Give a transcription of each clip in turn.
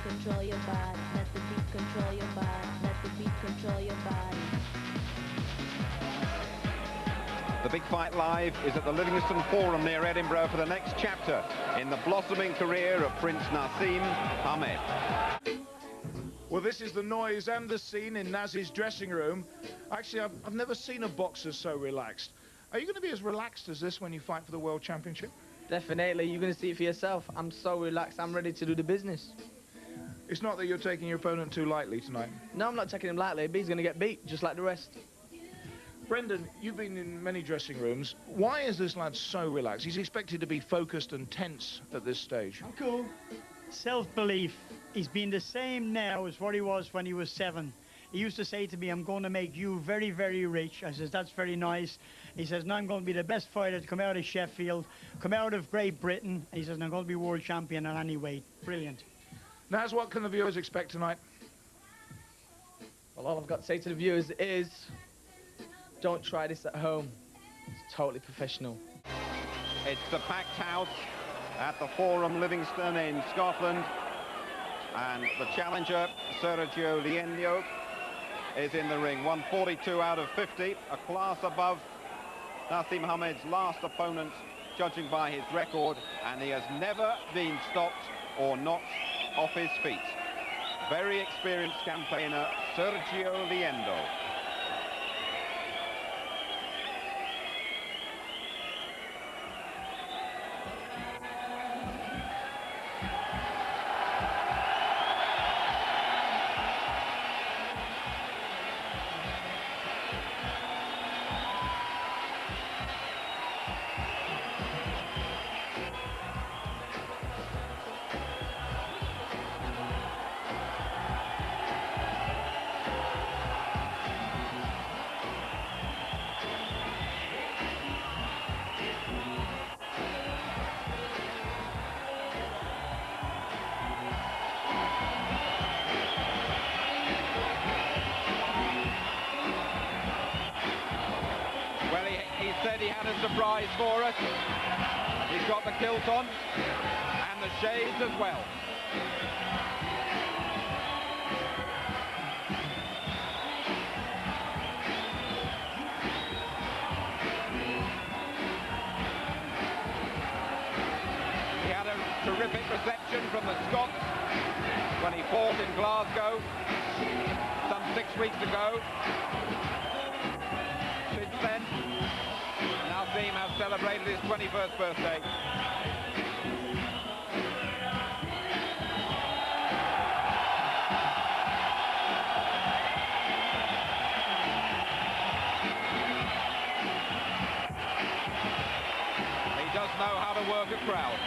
control your body. Let the beat control your body. Let the beat control your body. The Big Fight Live is at the Livingston Forum near Edinburgh for the next chapter in the blossoming career of Prince Naseem Hamed. Well, this is the noise and the scene in Naz's dressing room. Actually, I've never seen a boxer so relaxed. Are you going to be as relaxed as this when you fight for the World Championship? Definitely, you're going to see it for yourself. I'm so relaxed, I'm ready to do the business. It's not that you're taking your opponent too lightly tonight. No, I'm not taking him lightly, but he's going to get beat, just like the rest. Brendan, you've been in many dressing rooms. Why is this lad so relaxed? He's expected to be focused and tense at this stage. I'm cool. Self-belief. He's been the same now as what he was when he was 7. He used to say to me, I'm going to make you very, very rich. I says, that's very nice. He says, now I'm going to be the best fighter to come out of Sheffield, come out of Great Britain. He says, and I'm going to be world champion at any weight. Brilliant. Naz, what can the viewers expect tonight? Well, all I've got to say to the viewers is, don't try this at home. It's totally professional. It's the packed house at the Forum Livingston in Scotland, and the challenger, Sergio Liendo, is in the ring. 142 out of 50, a class above Naseem Hamed's last opponent, judging by his record, and he has never been stopped or knocked off his feet. Very experienced campaigner, Sergio Liendo. He said he had a surprise for us. He's got the kilt on and the shades as well. He had a terrific reception from the Scots when he fought in Glasgow some 6 weeks ago. Since then, Naseem has celebrated his 21st birthday. He does know how to work a crowd.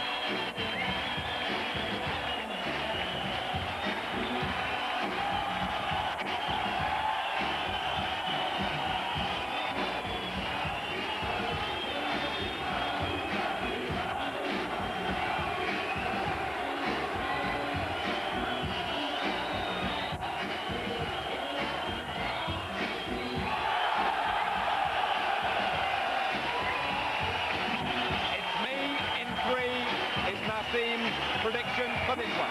Naseem's prediction for this one.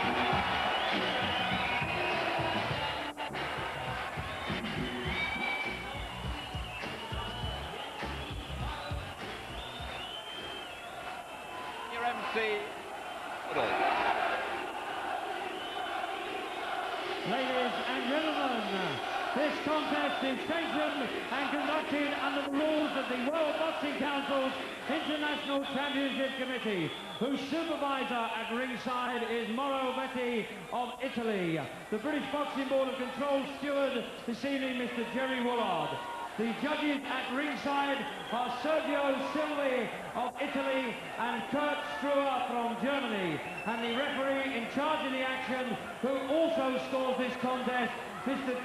Your MC. Ladies and gentlemen, this contest is sanctioned and conducted under the rules of the World Boxing Council's International Championship Committee, whose supervisor at ringside is Mauro Vetti of Italy. The British Boxing Board of Control steward this evening, Mr. Jerry Woolard. The judges at ringside are Sergio Silvi of Italy and Kurt Struer from Germany. And the referee in charge of the action, who also scores this contest, Mr.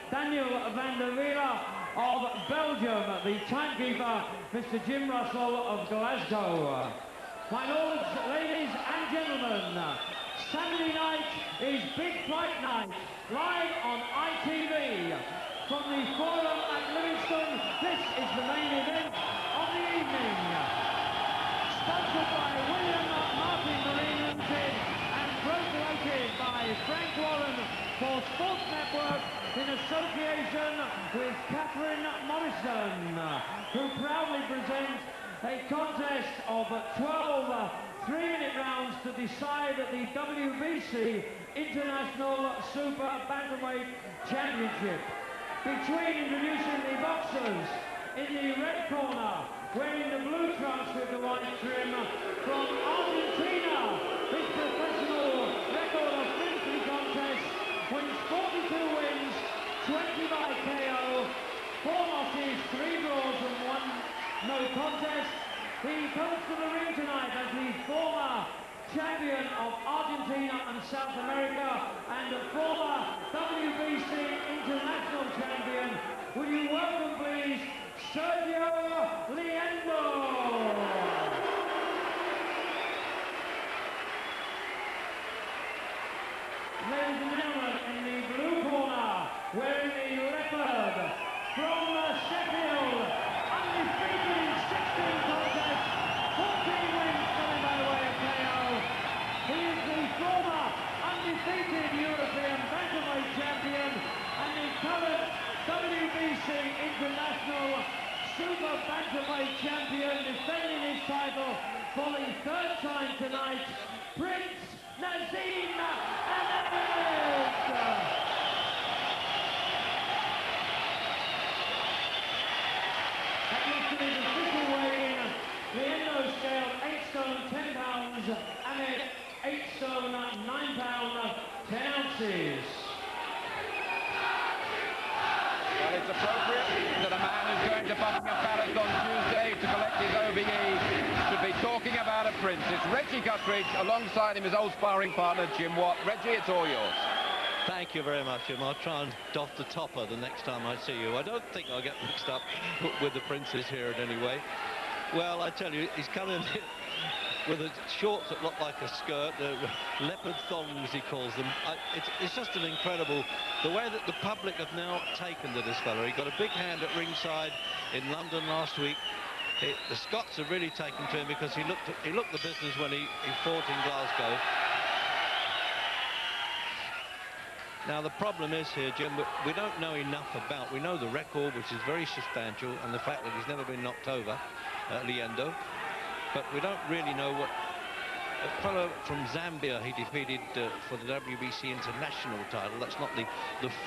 Daniel van der Wiele of Belgium. The timekeeper, Mr. Jim Russell of Glasgow. My lords, ladies and gentlemen, Saturday night is Big Fight Night, live on ITV. From the Forum at Livingston, this is the main event of the evening. Sponsored by William Martin Marine Limited and promoted by Frank Jackson, who proudly presents a contest of 12 3-minute rounds to decide the WBC International Super Bantamweight Championship. Between introducing the boxers in the red corner, wearing the blue trunks with the white trim, from Argentina, his professional record of 50 contests, wins 42 wins, 20 by KO, 4 losses, 3 draws and 1 no contest. He comes to the ring tonight as the former champion of Argentina and South America and a former WBC international champion. Will you welcome, please, Sergio Liendo. Ladies and gentlemen, in the blue corner, wearing the leopard, from Sheffield, undefeated in 16 contests, 14 wins coming by way of KO. He is the former undefeated European Bantamweight champion and the current WBC International Super Bantamweight champion, defending his title for the 3rd time tonight, Prince Naseem. At yesterday's official weigh-in, Liendo scaled 8 stone 10 pounds, Ahmed 8 stone 9 pounds 10 ounces. Well, it's appropriate that a man who's going to Buckingham Palace on Tuesday to collect his OBE should be talking about a prince. It's Reggie Guthridge, alongside him his old sparring partner Jim Watt. Reggie, it's all yours. Thank you very much, Jim. I'll try and doff the topper the next time I see you. I don't think I'll get mixed up with the princes here in any way. Well, I tell you, he's coming with the shorts that look like a skirt, the leopard thongs he calls them. It's just an incredible, the way that the public have now taken to this fella. He got a big hand at ringside in London last week. The Scots have really taken to him because he looked the business when he fought in Glasgow. Now the problem is here, Jim, we don't know enough about. We know the record, which is very substantial, and the fact that he's never been knocked over, Liendo. But we don't really know what a fellow from Zambia he defeated for the WBC International title. That's not the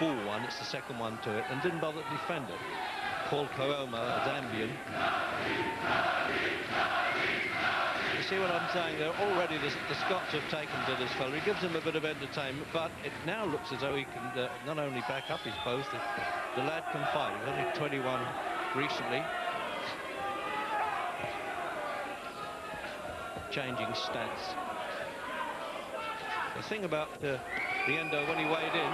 full one, it's the second one to it, and didn't bother to defend it. Paul Kooma, a Zambian. You see what I'm saying there? Already the Scots have taken to this fellow. He gives him a bit of entertainment, but it now looks as though he can not only back up his post, the lad can fight. He's only 21 recently. Changing stats. The thing about Liendo, when he weighed in,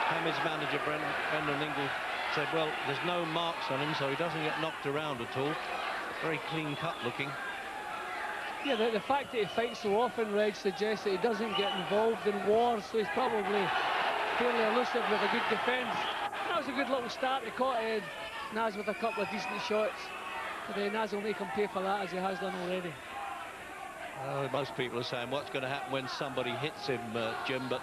Hamid's manager Brendan Ingle said, well, there's no marks on him, so he doesn't get knocked around at all. Very clean cut looking. Yeah, the fact that he fights so often, Reg, suggests that he doesn't get involved in wars, so he's probably fairly elusive with a good defence. That was a good little start. He caught Naz with a couple of decent shots. But Naz will make him pay for that, as he has done already. Most people are saying what's going to happen when somebody hits him, Jim, but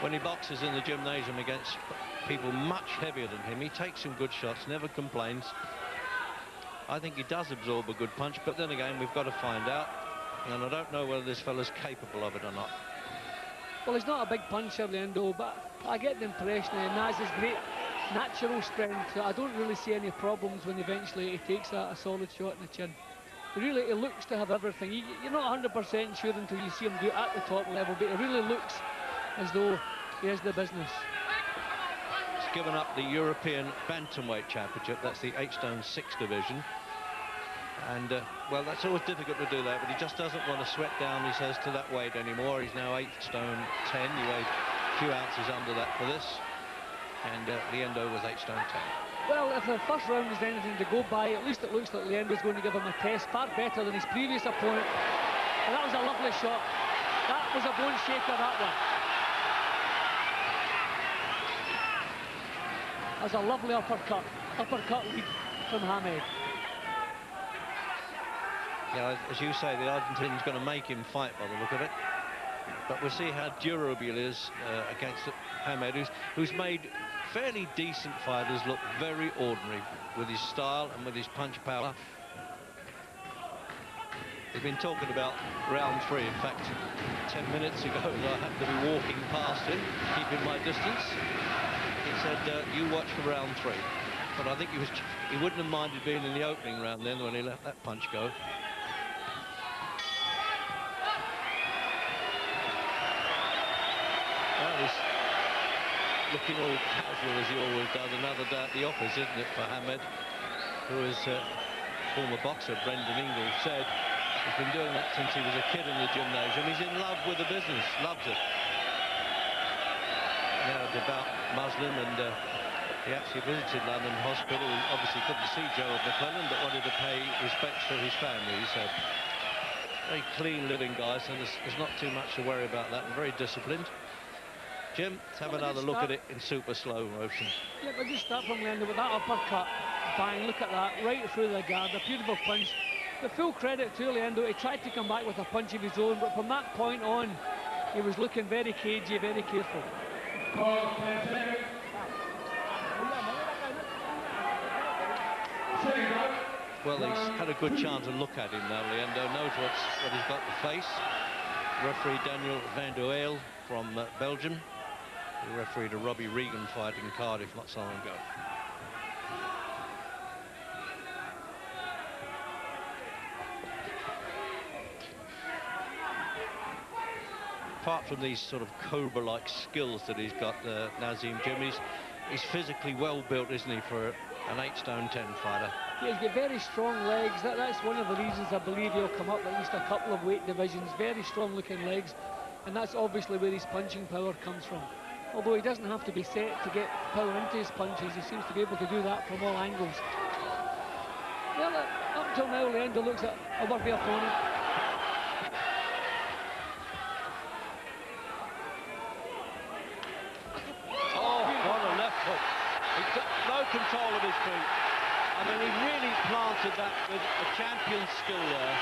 when he boxes in the gymnasium against people much heavier than him, he takes some good shots, never complains. I think he does absorb a good punch, but then again, we've got to find out, and I don't know whether this fella's capable of it or not. Well, he's not a big puncher, Liendo, but I get the impression that Naz's great natural strength, so I don't really see any problems when eventually he takes a solid shot in the chin. Really, he looks to have everything. You're not 100% sure until you see him do it at the top level, but it really looks as though he has the business. He's given up the European Bantamweight Championship. That's the 8 stone 6 division. And, well, that's always difficult to do that, but he just doesn't want to sweat down, he says, to that weight anymore. He's now 8 stone 10. He weighed a few ounces under that for this. And Liendo was 8 stone 10. Well, if the first round is anything to go by, at least it looks like Liendo's going to give him a test, far better than his previous opponent. And that was a lovely shot. That was a bone shaker, that one. That was a lovely uppercut lead from Hamed. Yeah, as you say, the Argentinian's going to make him fight by the look of it. But we'll see how durable he is against Hamed, who's made fairly decent fighters look very ordinary with his style and with his punch power. He's been talking about round 3. In fact, 10 minutes ago, I happened to be walking past him, keeping my distance. He said, you watch for round 3. But I think he wouldn't have minded being in the opening round then when he let that punch go. Well, he's looking all casual as he always does. Another day at the office, isn't it, for Hamed, who is former boxer Brendan Ingle said he's been doing that since he was a kid in the gymnasium. He's in love with the business, loves it. Now a devout Muslim, and he actually visited London Hospital. He obviously couldn't see Gerald McClellan, but wanted to pay respects to his family, he said. Very clean living guy, so there's not too much to worry about that, and very disciplined. Jim, let's have another look at it in super slow motion. Yeah, but just start from Liendo with that uppercut. Bang, look at that, right through the guard, a beautiful punch. The full credit to Liendo, he tried to come back with a punch of his own, but from that point on, he was looking very cagey, very careful. Well, he's had a good chance to look at him now. Liendo knows what he's got to face. Referee Daniel van der Eyl from Belgium, who refereed a Robbie Regan fight in Cardiff not so long ago. Apart from these sort of Cobra-like skills that he's got, Naseem, Jim, he's physically well built, isn't he, for an 8 stone 10 fighter? Yeah, he's got very strong legs. That's one of the reasons I believe he'll come up at least a couple of weight divisions. Very strong looking legs, and that's obviously where his punching power comes from. Although he doesn't have to be set to get power into his punches, he seems to be able to do that from all angles. Well, up till now, Liendo looks at a worthy opponent. Control of his feet. I mean, he really planted that with a champion's skill there,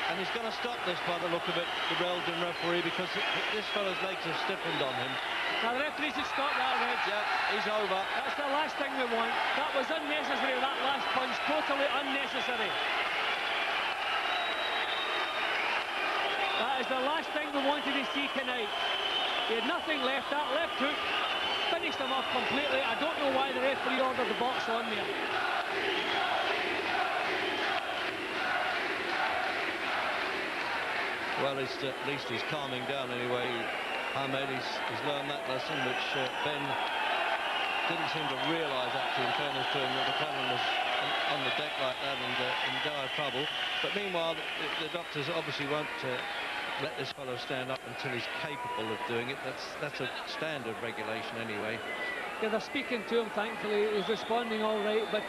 and he's going to stop this by the look of it, the Belgian referee, because this fellow's legs have stiffened on him. Now the referee should stop that, Reg. Yeah, he's over. That's the last thing we want. That was unnecessary, that last punch, totally unnecessary. That is the last thing we wanted to see tonight. He had nothing left. That left hook finished him off completely. I don't know why the referee ordered the box on there. Well, at least he's calming down anyway. Hamed, he's learned that lesson, which Ben didn't seem to realise, actually, in fairness to him, that McClellan was on the deck like that and in dire trouble. But meanwhile, the doctors obviously won't let this fellow stand up until he's capable of doing it. That's a standard regulation anyway. Yeah, they're speaking to him, thankfully. He's responding all right, but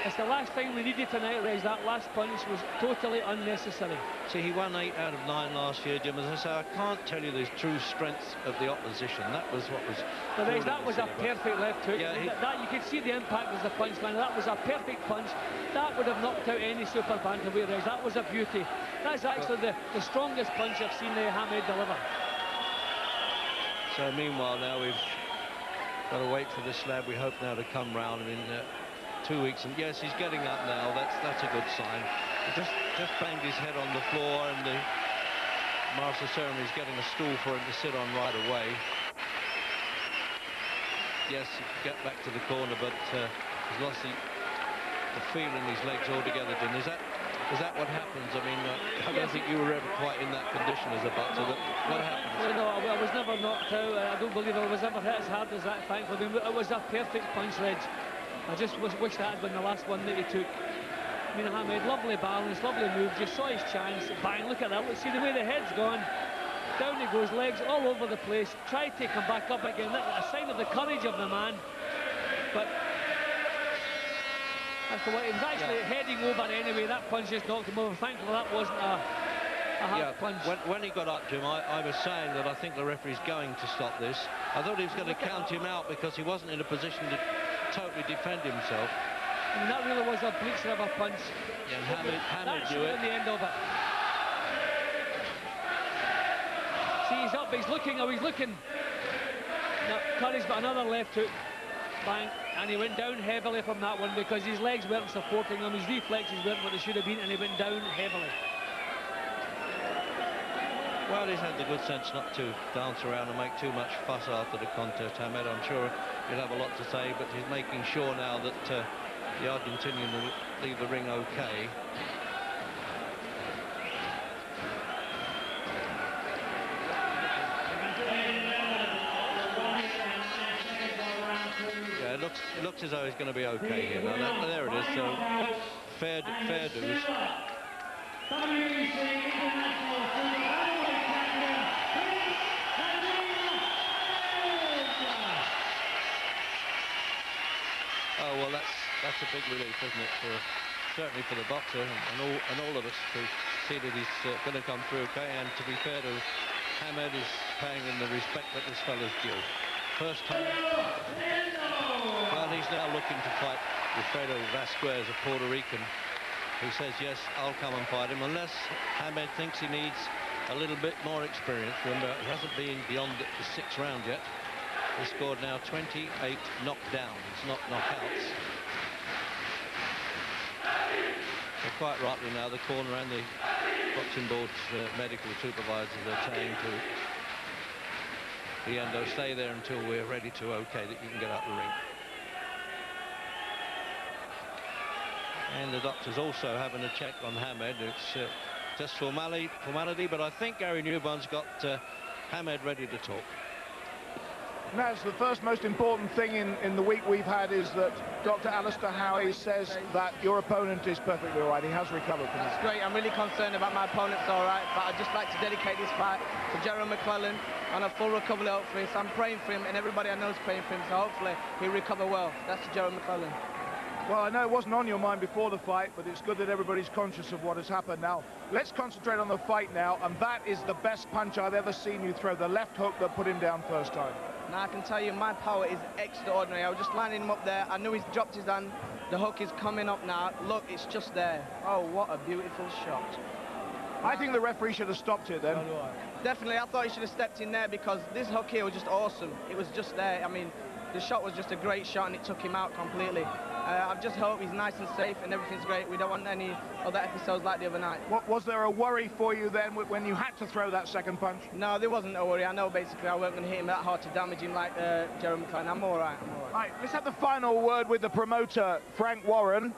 it's the last thing we needed tonight, Reg. That last punch was totally unnecessary. See, he won 8 out of 9 last year, Jim. As I say, I can't tell you the true strength of the opposition. That was what was... But Reg, that was a perfect left hook. Yeah, that you could see the impact as the punch landed. That was a perfect punch. That would have knocked out any super bantamweight, Reg. That was a beauty. That's actually the strongest punch I've seen Hamed deliver. So meanwhile now we've got to wait for the slab, we hope now, to come round in 2 weeks. And yes, he's getting up now. That's a good sign. He just banged his head on the floor, and the master of ceremony is getting a stool for him to sit on right away. Yes, he can get back to the corner, but he's lost the feel in his legs altogether, Jim. Is that what happens? I mean, I don't think you were ever quite in that condition as a boxer, but what happens? Well, no, I was never knocked out. I don't believe I was ever hit as hard as that, thankfully. It was a perfect punch, Reg. I just wish that had been the last one that he took. I mean, Hamed, lovely balance, lovely move. Just saw his chance. Bang, look at that. Look, see the way the head's gone. Down he goes, legs all over the place. Tried to come back up again. That's a sign of the courage of the man. But that's the way. He was actually heading over anyway. That punch just knocked him over. Thankfully, that wasn't a hard punch. When he got up, Jim, I was saying that I think the referee's going to stop this. I thought he was going to count him out because he wasn't in a position to totally defend himself. I mean, that really was a bleacher of a punch. Yeah, and Hamed knew it. The end of it. See, he's up, he's looking. Now, Curry's got another left hook, bang, and he went down heavily from that one because his legs weren't supporting him, his reflexes weren't what they should have been, and he went down heavily. Well, he's had the good sense not to dance around and make too much fuss after the contest, Hamed. I'm sure he'll have a lot to say, but he's making sure now that the Argentinian will leave the ring okay. Yeah, it looks as though he's going to be okay here. Now, there it is. So fair dues. Oh, well, that's a big relief, isn't it? Certainly for the boxer and all of us to see that he's going to come through okay. And to be fair to Hamed, is paying him the respect that this fellow's due. First time. Well, he's now looking to fight Wilfredo Vasquez, a Puerto Rican, who says, yes, I'll come and fight him, unless Hamed thinks he needs a little bit more experience. Remember, he hasn't been beyond the 6th round yet. He scored now 28 knockdowns, not knockouts. So quite rightly now, the corner and the boxing board's medical supervisors are saying to Liendo, stay there until we're ready to okay that you can get up the ring. And the doctor's also having a check on Hamed. It's just formality, but I think Gary Newburn's got Hamed ready to talk. Naz, the first most important thing in the week we've had is that Dr. Alistair Howie says that your opponent is perfectly all right. He has recovered from That's that. great. I'm really concerned about my opponent's all right, but I'd just like to dedicate this fight to Gerald McClellan on a full recovery, hopefully. So I'm praying for him, and everybody I know is praying for him, so hopefully he'll recover well. That's Gerald McClellan. Well, I know it wasn't on your mind before the fight, but it's good that everybody's conscious of what has happened now. Let's concentrate on the fight now, and that is the best punch I've ever seen you throw, the left hook that put him down first time. Now, I can tell you, my power is extraordinary. I was just lining him up there. I knew he's dropped his hand. The hook is coming up now. Look, it's just there. Oh, what a beautiful shot. I think the referee should have stopped it then. Definitely, I thought he should have stepped in there because this hook here was just awesome. It was just there. I mean, the shot was just a great shot and it took him out completely. I just hope he's nice and safe and everything's great. We don't want any other episodes like the other night. Was there a worry for you then when you had to throw that second punch? No, there wasn't a worry. I know basically I wasn't going to hit him that hard to damage him like Gerald McClellan. I'm all right. All right, let's have the final word with the promoter, Frank Warren.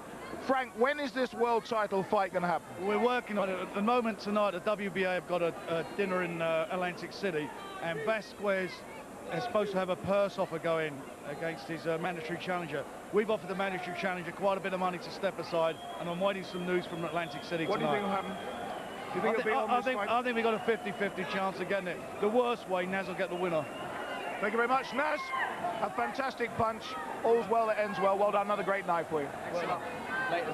Frank, when is this world title fight going to happen? We're working on it. At the moment tonight, the WBA have got a dinner in Atlantic City, and Vasquez is supposed to have a purse offer going against his mandatory challenger. We've offered the mandatory challenger quite a bit of money to step aside, and I'm waiting some news from Atlantic City tonight. What do you think will happen? Do you think it'll be on this fight? I think we've got a 50-50 chance of getting it. The worst way, Naz will get the winner. Thank you very much, Naz. A fantastic punch. All's well that ends well. Well done. Another great night for you. Thanks a lot. Later.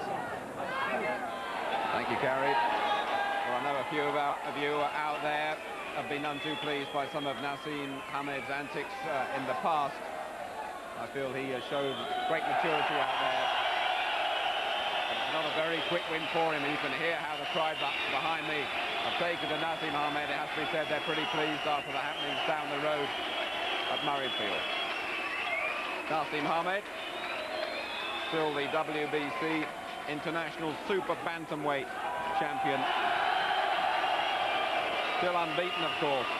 Thank you, Gary. Well, I know a few of you out there have been none too pleased by some of Naseem Hamed's antics in the past. I feel he has showed great maturity out there. It's not a very quick win for him. You can hear how the crowd behind me have taken to Naseem Hamed. It has to be said they're pretty pleased after the happenings down the road at Murrayfield. Naseem Hamed, still the WBC International Super Bantamweight champion. Still unbeaten, of course.